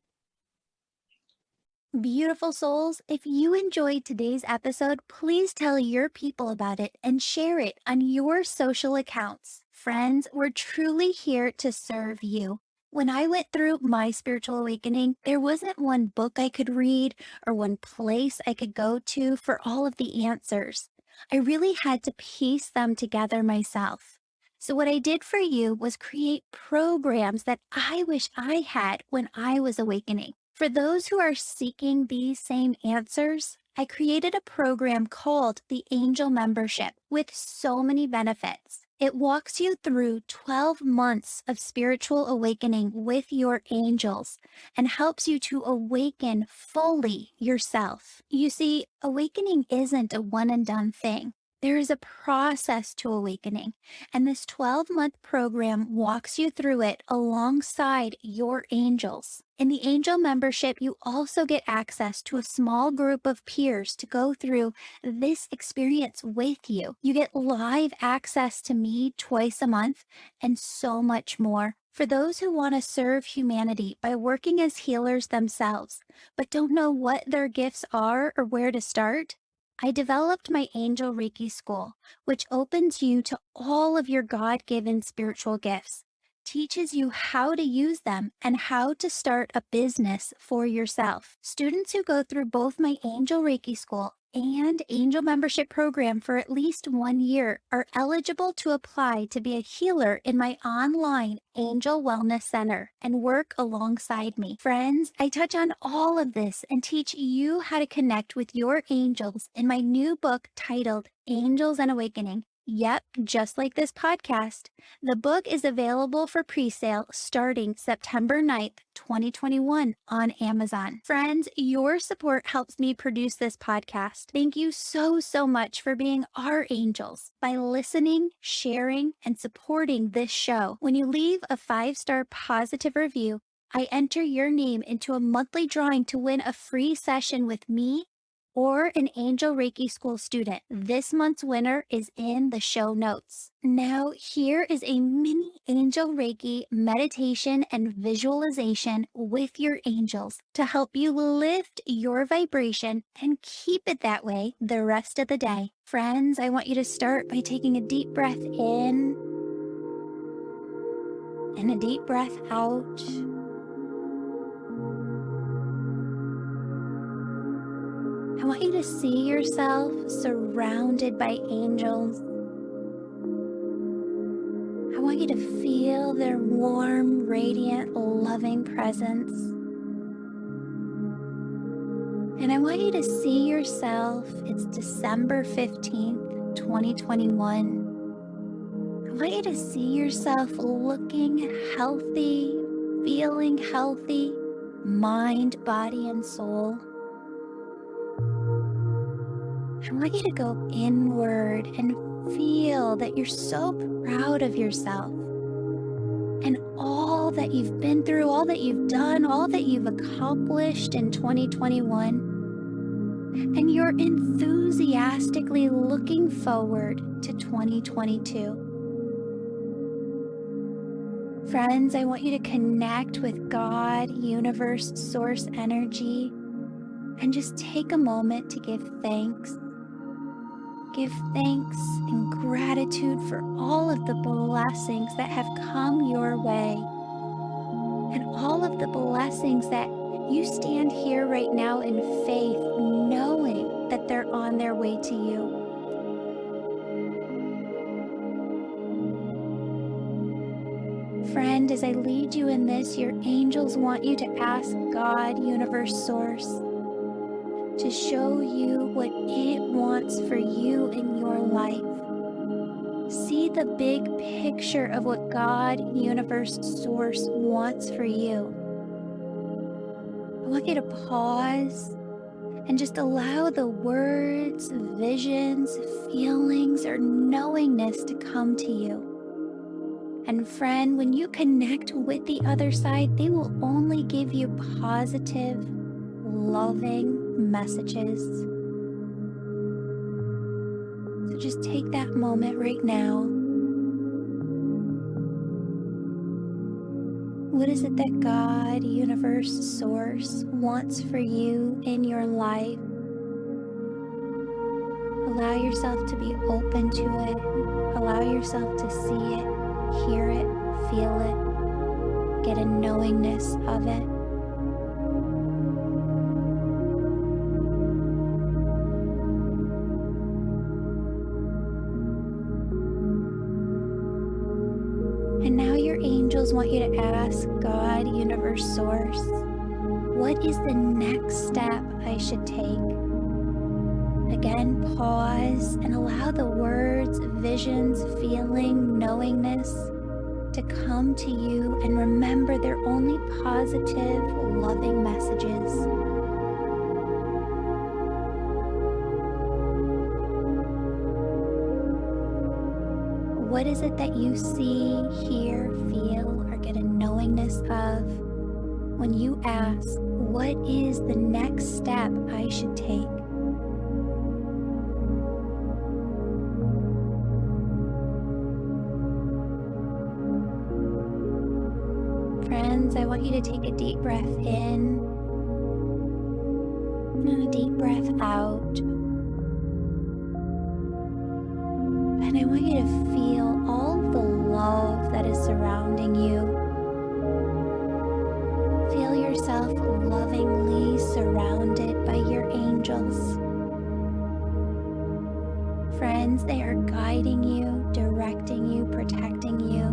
Beautiful souls, if you enjoyed today's episode, please tell your people about it and share it on your social accounts. Friends, we're truly here to serve you. When I went through my spiritual awakening, there wasn't one book I could read or one place I could go to for all of the answers. I really had to piece them together myself. So what I did for you was create programs that I wish I had when I was awakening. For those who are seeking these same answers, I created a program called the Angel Membership with so many benefits. It walks you through 12 months of spiritual awakening with your angels and helps you to awaken fully yourself. You see, awakening isn't a one and done thing. There is a process to awakening, and this 12-month program walks you through it alongside your angels. In the angel membership, you also get access to a small group of peers to go through this experience with you. You get live access to me twice a month and so much more. For those who want to serve humanity by working as healers themselves, but don't know what their gifts are or where to start, I developed my Angel Reiki School, which opens you to all of your God-given spiritual gifts, teaches you how to use them and how to start a business for yourself. Students who go through both my Angel Reiki School and Angel Membership program for at least 1 year are eligible to apply to be a healer in my online Angel Wellness Center and work alongside me. Friends, I touch on all of this and teach you how to connect with your angels in my new book titled Angels and Awakening. Yep, just like this podcast. The book is available for pre-sale starting September 9th, 2021 on Amazon. Friends, your support helps me produce this podcast. Thank you so much for being our angels by listening, sharing, and supporting this show. When you leave a 5-star positive review, I enter your name into a monthly drawing to win a free session with me or an Angel Reiki School student. This month's winner is in the show notes. Now, here is a mini Angel Reiki meditation and visualization with your angels to help you lift your vibration and keep it that way the rest of the day. Friends, I want you to start by taking a deep breath in and a deep breath out. I want you to see yourself surrounded by angels. I want you to feel their warm, radiant, loving presence. And I want you to see yourself, it's December 15th, 2021. I want you to see yourself looking healthy, feeling healthy, mind, body, and soul. I want you to go inward and feel that you're so proud of yourself and all that you've been through, all that you've done, all that you've accomplished in 2021. And you're enthusiastically looking forward to 2022. Friends, I want you to connect with God, universe, source energy, and just take a moment to give thanks. Give thanks and gratitude for all of the blessings that have come your way and all of the blessings that you stand here right now in faith, knowing that they're on their way to you. Friend, as I lead you in this, your angels want you to ask God, universe, source, to show you what it wants for you in your life. See the big picture of what God, universe, source wants for you. I want you to pause and just allow the words, visions, feelings, or knowingness to come to you. And friend, when you connect with the other side, they will only give you positive, loving messages. So just take that moment right now. What is it that God, universe, source wants for you in your life? Allow yourself to be open to it. Allow yourself to see it, hear it, feel it, get a knowingness of it. And now your angels want you to ask God, universe, source, what is the next step I should take? Again, pause and allow the words, visions, feeling, knowingness to come to you, and remember they're only positive, loving messages. What is it that you see, hear, feel, or get a knowingness of when you ask, what is the next step I should take? Friends, I want you to take a deep breath in and a deep breath out. And I want you to feel all the love that is surrounding you. Feel yourself lovingly surrounded by your angels. Friends, they are guiding you, directing you, protecting you,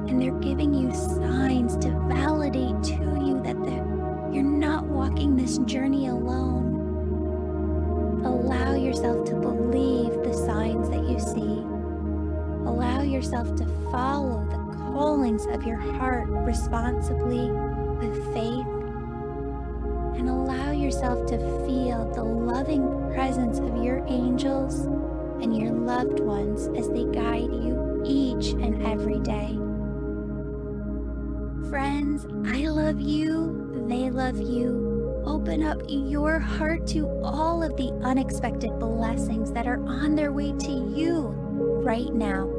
and they're giving you signs to validate to you that you're not walking this journey alone. Allow yourself to believe the signs that you see. Allow yourself to follow the callings of your heart responsibly with faith. And allow yourself to feel the loving presence of your angels and your loved ones as they guide you each and every day. Friends, I love you. They love you. Open up your heart to all of the unexpected blessings that are on their way to you right now.